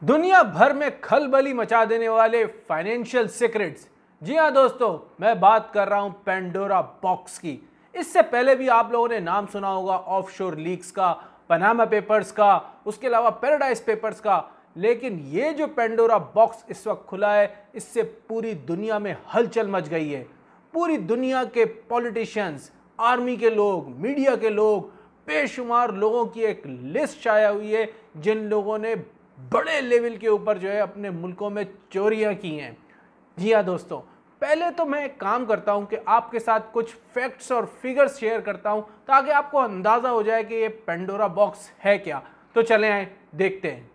दुनिया भर में खलबली मचा देने वाले फाइनेंशियल सीक्रेट्स। जी हाँ दोस्तों, मैं बात कर रहा हूं पेंडोरा बॉक्स की। इससे पहले भी आप लोगों ने नाम सुना होगा ऑफशोर लीक्स का, पनामा पेपर्स का, उसके अलावा पैराडाइज पेपर्स का। लेकिन ये जो पेंडोरा बॉक्स इस वक्त खुला है, इससे पूरी दुनिया में हलचल मच गई है। पूरी दुनिया के पॉलिटिशियंस, आर्मी के लोग, मीडिया के लोग, बेशुमार लोगों की एक लिस्ट छाया हुई है जिन लोगों ने बड़े लेवल के ऊपर जो है अपने मुल्कों में चोरियां की हैं। जी हाँ दोस्तों, पहले तो मैं एक काम करता हूं कि आपके साथ कुछ फैक्ट्स और फिगर्स शेयर करता हूं ताकि आपको अंदाजा हो जाए कि ये पेंडोरा बॉक्स है क्या। तो चलें आए देखते हैं।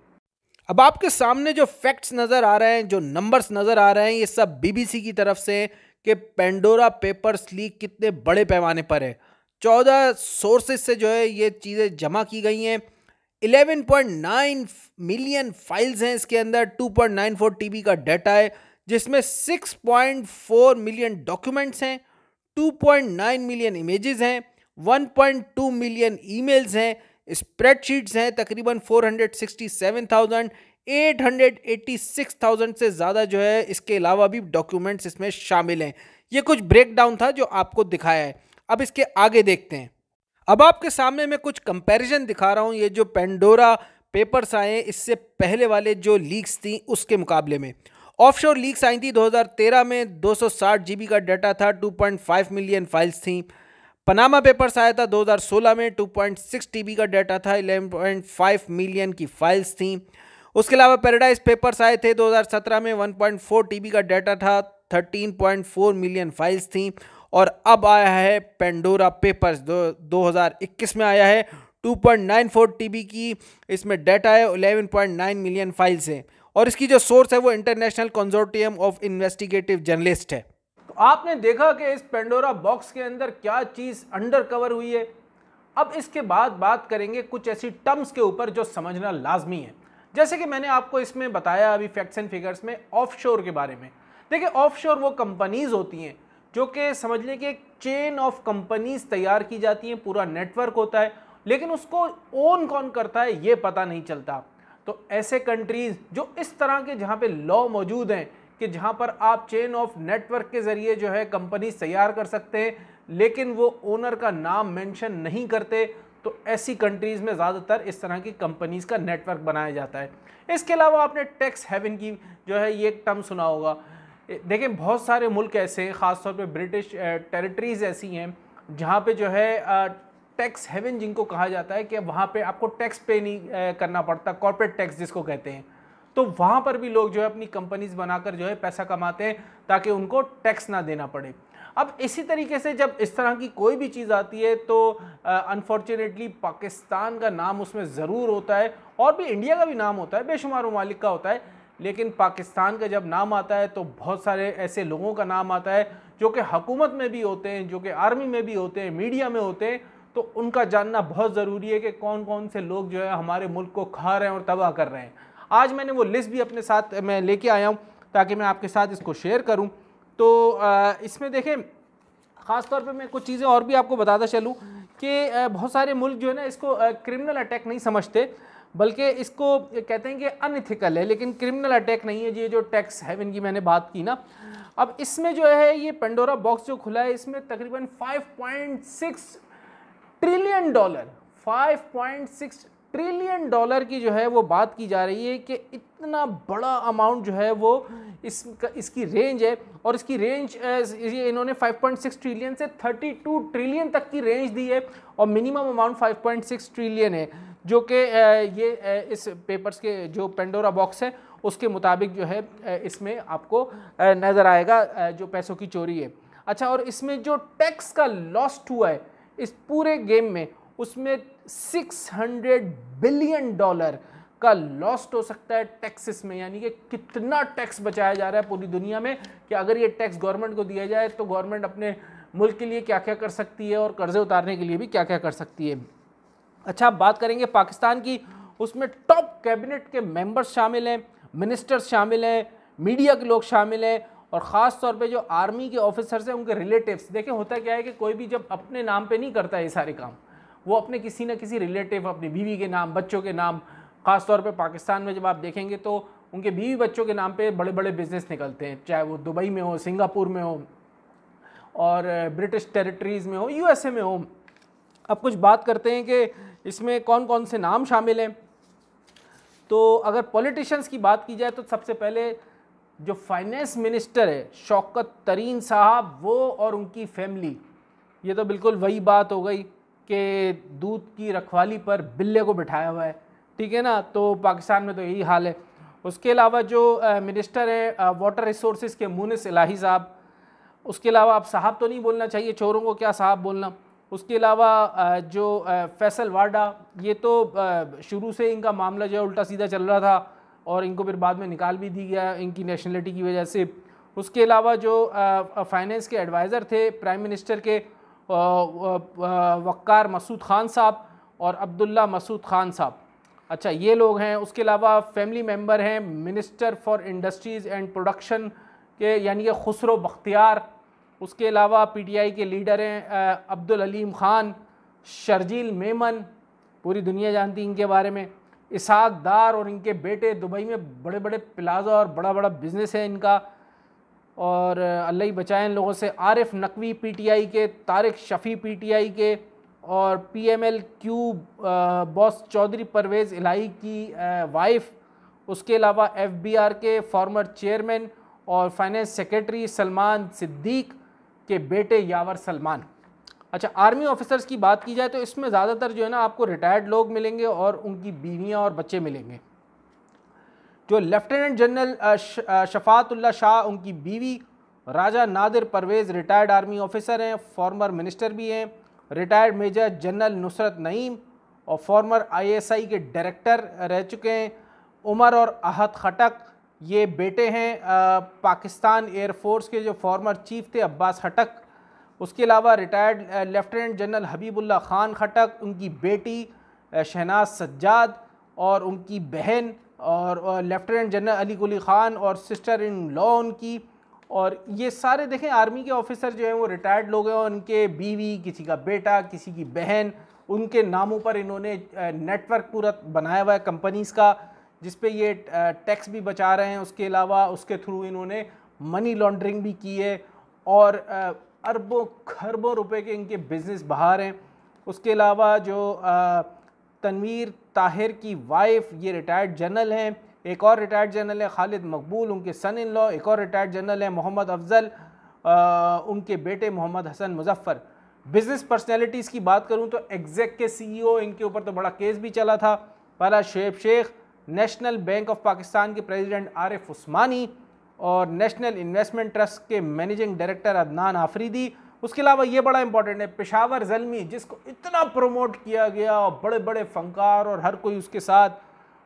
अब आपके सामने जो फैक्ट्स नजर आ रहे हैं, जो नंबर्स नजर आ रहे हैं, ये सब बीबीसी की तरफ से हैं कि पेंडोरा पेपर्स लीक कितने बड़े पैमाने पर है। 14 सोर्सेज से जो है ये चीज़ें जमा की गई हैं। 11.9 मिलियन फाइल्स हैं इसके अंदर, 2.94 टीबी का डाटा है, जिसमें 6.4 मिलियन डॉक्यूमेंट्स हैं, 2.9 मिलियन इमेजेस हैं, 1.2 मिलियन ईमेल्स हैं, स्प्रेडशीट्स हैं तकरीबन 467,000, 886,000 से ज़्यादा जो है। इसके अलावा भी डॉक्यूमेंट्स इसमें शामिल हैं। ये कुछ ब्रेकडाउन था जो आपको दिखाया है। अब इसके आगे देखते हैं। अब आपके सामने मैं कुछ कंपैरिजन दिखा रहा हूँ। ये जो पेंडोरा पेपर्स आए इससे पहले वाले जो लीक्स थी उसके मुकाबले में। ऑफशोर लीक्स आई थी 2013 में, 260 जीबी का डाटा था, 2.5 मिलियन फाइल्स थी। पनामा पेपर्स आया था 2016 में, 2.6 टीबी का डाटा था, 11.5 मिलियन की फाइल्स थी। उसके अलावा पैराडाइज पेपर्स आए थे 2017 में, 1.4 टीबी का डाटा था, 13.4 मिलियन फाइल्स थी। और अब आया है पेंडोरा पेपर्स 2021 में आया है, 2.94 टीबी की इसमें डाटा है, 11.9 मिलियन फाइल्स हैं। और इसकी जो सोर्स है वो international consortium of investigative journalist है। तो आपने देखा कि इस पेंडोरा बॉक्स के अंदर क्या चीज़ अंडर कवर हुई है। अब इसके बाद बात करेंगे कुछ ऐसी टर्म्स के ऊपर जो समझना लाजमी है। जैसे कि मैंने आपको इसमें बताया अभी फैक्ट्स एंड फिगर्स में ऑफशोर के बारे में। देखिए, ऑफशोर वो कंपनीज होती हैं जो कि समझ लें कि एक चेन ऑफ कंपनीज तैयार की जाती हैं, पूरा नेटवर्क होता है, लेकिन उसको ओन कौन करता है ये पता नहीं चलता। तो ऐसे कंट्रीज जो इस तरह के जहाँ पे लॉ मौजूद हैं कि जहाँ पर आप चेन ऑफ नेटवर्क के ज़रिए जो है कंपनीज तैयार कर सकते हैं, लेकिन वो ओनर का नाम मेंशन नहीं करते, तो ऐसी कंट्रीज़ में ज़्यादातर इस तरह की कंपनीज़ का नेटवर्क बनाया जाता है। इसके अलावा आपने टैक्स हेवन की जो है ये एक टर्म सुना होगा। देखें, बहुत सारे मुल्क ऐसे हैं, ख़ासतौर पे ब्रिटिश टेरिटरीज़ ऐसी हैं जहाँ पे जो है टैक्स हेवन जिनको कहा जाता है कि वहाँ पे आपको टैक्स पे नहीं करना पड़ता, कॉर्पोरेट टैक्स जिसको कहते हैं। तो वहाँ पर भी लोग जो है अपनी कंपनीज बनाकर जो है पैसा कमाते हैं ताकि उनको टैक्स ना देना पड़े। अब इसी तरीके से जब इस तरह की कोई भी चीज़ आती है तो अनफॉर्चुनेटली पाकिस्तान का नाम उसमें ज़रूर होता है, और भी इंडिया का भी नाम होता है, बेशुमार ममालिक का होता है, लेकिन पाकिस्तान का जब नाम आता है तो बहुत सारे ऐसे लोगों का नाम आता है जो कि हुकूमत में भी होते हैं, जो कि आर्मी में भी होते हैं, मीडिया में होते हैं। तो उनका जानना बहुत ज़रूरी है कि कौन कौन से लोग जो है हमारे मुल्क को खा रहे हैं और तबाह कर रहे हैं। आज मैंने वो लिस्ट भी अपने साथ मैं लेके आया हूँ ताकि मैं आपके साथ इसको शेयर करूँ। तो इसमें देखें, ख़ास तौर पे मैं कुछ चीज़ें और भी आपको बताता चलूँ कि बहुत सारे मुल्क जो है ना इसको क्रिमिनल अटैक नहीं समझते, बल्कि इसको कहते हैं कि अनइथिकल है, लेकिन क्रिमिनल अटैक नहीं है। ये जो टैक्स हेवन की मैंने बात की ना, अब इसमें जो है ये पेंडोरा बॉक्स जो खुला है इसमें तकरीबन 5.6 ट्रिलियन डॉलर, 5.6 ट्रिलियन डॉलर की जो है वो बात की जा रही है कि इतना बड़ा अमाउंट जो है वो इसकी रेंज है। और इसकी रेंज ये इन्होंने 5.6 ट्रिलियन से 32 ट्रिलियन तक की रेंज दी है, और मिनिमम अमाउंट 5.6 ट्रिलियन है, जो कि ये इस पेपर्स के जो पेंडोरा बॉक्स है उसके मुताबिक जो है इसमें आपको नज़र आएगा जो पैसों की चोरी है। अच्छा, और इसमें जो टैक्स का लॉस्ट हुआ है इस पूरे गेम में, उसमें 600 बिलियन डॉलर का लॉस्ट हो सकता है टैक्सेस में। यानी कि कितना टैक्स बचाया जा रहा है पूरी दुनिया में कि अगर ये टैक्स गवर्नमेंट को दिया जाए तो गवर्नमेंट अपने मुल्क के लिए क्या क्या कर सकती है और कर्जे उतारने के लिए भी क्या क्या कर सकती है। अच्छा, अब बात करेंगे पाकिस्तान की। उसमें टॉप कैबिनेट के मेंबर्स शामिल हैं, मिनिस्टर्स शामिल हैं, मीडिया के लोग शामिल हैं, और ख़ास तौर पे जो आर्मी के ऑफिसर्स हैं उनके रिलेटिव्स। देखें, होता क्या है कि कोई भी जब अपने नाम पे नहीं करता है ये सारे काम, वो अपने किसी न किसी रिलेटिव, अपनी बीवी के नाम, बच्चों के नाम, ख़ास तौर पे पाकिस्तान में जब आप देखेंगे तो उनके बीवी बच्चों के नाम पे बड़े बड़े बिजनेस निकलते हैं, चाहे वो दुबई में हो, सिंगापुर में हो और ब्रिटिश टेरिटरीज़ में हो, यूएसए में हो। अब कुछ बात करते हैं कि इसमें कौन कौन से नाम शामिल हैं। तो अगर पॉलिटिशियंस की बात की जाए तो सबसे पहले जो फाइनेंस मिनिस्टर है शौकत तरीन साहब, वो और उनकी फैमिली, ये तो बिल्कुल वही बात हो गई कि दूध की रखवाली पर बिल्ले को बिठाया हुआ है, ठीक है ना। तो पाकिस्तान में तो यही हाल है। उसके अलावा जो मिनिस्टर हैं वाटर रिसोर्सेज के मुनिस इलाही साहब, उसके अलावा अब साहब तो नहीं बोलना चाहिए, चोरों को क्या साहब बोलना। उसके अलावा जो फैसल वाडा, ये तो शुरू से इनका मामला जो है उल्टा सीधा चल रहा था और इनको फिर बाद में निकाल भी दी गया इनकी नेशनलिटी की वजह से। उसके अलावा जो फाइनेंस के एडवाइज़र थे प्राइम मिनिस्टर के, वक्कार मसूद ख़ान साहब और अब्दुल्ला मसूद ख़ान साहब, अच्छा ये लोग हैं। उसके अलावा फैमिली मेंबर हैं minister for industries and production के यानी कि खुसरो बख्तियार। उसके अलावा पीटीआई के लीडर हैं अब्दुल अलीम ख़ान, शर्जील मेमन, पूरी दुनिया जानती है इनके बारे में, इसहाक दार और इनके बेटे, दुबई में बड़े बड़े प्लाजा और बड़ा बड़ा बिज़नेस है इनका, और अल्लाह ही बचाए इन लोगों से। आरिफ नकवी पीटीआई के, तारिक शफ़ी पीटीआई के, और पीएमएल क्यू बॉस चौधरी परवेज़ इलाही की वाइफ। उसके अलावा एफबीआर के फॉर्मर चेयरमैन और फाइनेंस सेक्रेटरी सलमान सिद्दीक के बेटे यावर सलमान। अच्छा, आर्मी ऑफिसर्स की बात की जाए तो इसमें ज़्यादातर जो है ना आपको रिटायर्ड लोग मिलेंगे और उनकी बीवियां और बच्चे मिलेंगे। जो लेफ्टिनेंट जनरल शफातुल्ला शाह, उनकी बीवी Raja Nadir Pervez retired army officer हैं, फॉर्मर मिनिस्टर भी हैं। Retired major general Nusrat Naeem और फॉर्मर आईएसआई के डायरेक्टर रह चुके हैं। उमर और अहद खटक, ये बेटे हैं पाकिस्तान एयरफोर्स के जो फॉर्मर चीफ थे अब्बास खटक। उसके अलावा retired lieutenant general Habibullah Khan Khattak, उनकी बेटी शहनाज सज्जाद और उनकी बहन, और लेफ्टिनेंट जनरल अली कुली ख़ान और सिस्टर इन लॉ उनकी। और ये सारे देखें आर्मी के ऑफिसर जो हैं वो रिटायर्ड लोग हैं और उनके बीवी, किसी का बेटा, किसी की बहन, उनके नामों पर इन्होंने नेटवर्क पूरा बनाया हुआ है कंपनीज़ का, जिस पे ये टैक्स भी बचा रहे हैं। उसके अलावा उसके थ्रू इन्होंने मनी लॉन्ड्रिंग भी की है और अरबों खरबों रुपए के इनके बिज़नेस बाहर हैं। उसके अलावा जो तनवीर ताहिर की वाइफ, ये रिटायर्ड जनरल हैं। एक और रिटायर्ड जनरल है खालिद मकबूल, उनके सन इन लॉ। एक और रिटायर्ड जनरल है मोहम्मद अफजल, उनके बेटे मोहम्मद हसन मुजफ्फ़र। बिज़नेस पर्सनैलिटीज़ की बात करूँ तो एग्जेक के सीईओ, इनके ऊपर तो बड़ा केस भी चला था, पहला Shoaib Sheikh. National Bank of Pakistan के प्रेसिडेंट आरिफ उस्मानी और नेशनल इन्वेस्टमेंट ट्रस्ट के मैनेजिंग डायरेक्टर अदनान आफरीदी। उसके अलावा ये बड़ा इंपॉर्टेंट है पेशावर ज़ल्मी, जिसको इतना प्रमोट किया गया और बड़े बड़े फनकार और हर कोई उसके साथ,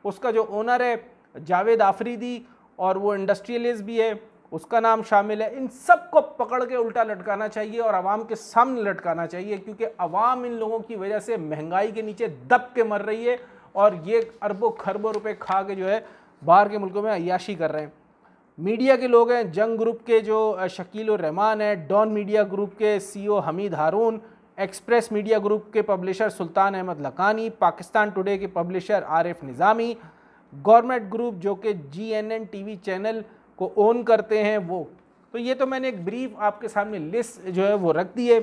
उसका जो ओनर है जावेद आफरीदी और वो इंडस्ट्रियलिस्ट भी है, उसका नाम शामिल है। इन सब को पकड़ के उल्टा लटकाना चाहिए और आवाम के सामने लटकाना चाहिए, क्योंकि आवाम इन लोगों की वजह से महंगाई के नीचे दब के मर रही है और ये अरबों खरबों रुपए खा के जो है बाहर के मुल्कों में अय्याशी कर रहे हैं। मीडिया के लोग हैं, जंग ग्रुप के जो शकील उर रहमान है, डॉन मीडिया ग्रुप के सीईओ हमीद हारून, एक्सप्रेस मीडिया ग्रुप के पब्लिशर सुल्तान अहमद लकानी, पाकिस्तान टुडे के पब्लिशर आरिफ निज़ामी, गवर्नमेंट ग्रुप जो कि जीएनएन टीवी चैनल को ओन करते हैं वो। तो ये तो मैंने एक ब्रीफ आपके सामने लिस्ट जो है वो रख दी है,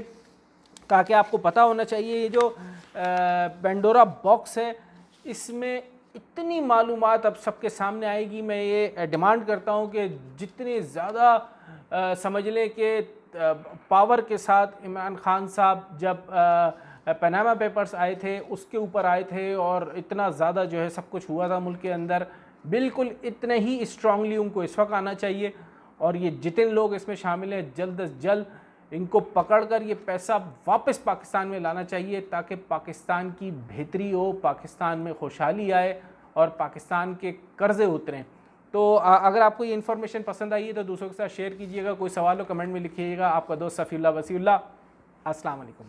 ताकि आपको पता होना चाहिए ये जो पेंडोरा बॉक्स है इसमें इतनी मालूमात अब सबके सामने आएगी। मैं ये डिमांड करता हूँ कि जितने ज़्यादा समझ लें कि पावर के साथ इमरान खान साहब जब पनामा पेपर्स आए थे उसके ऊपर आए थे और इतना ज़्यादा जो है सब कुछ हुआ था मुल्क के अंदर, बिल्कुल इतने ही स्ट्रांगली उनको इस वक्त आना चाहिए। और ये जितने लोग इसमें शामिल हैं जल्द अज जल्द इनको पकड़कर ये पैसा वापस पाकिस्तान में लाना चाहिए, ताकि पाकिस्तान की बेहतरी हो, पाकिस्तान में खुशहाली आए और पाकिस्तान के कर्ज़े उतरें। तो अगर आपको ये इन्फॉर्मेशन पसंद आई है तो दूसरों के साथ शेयर कीजिएगा। कोई सवाल हो कमेंट में लिखिएगा। आपका दोस्त सफ़ीउल्लाह वसीउल्लाह। अस्सलाम वालेकुम।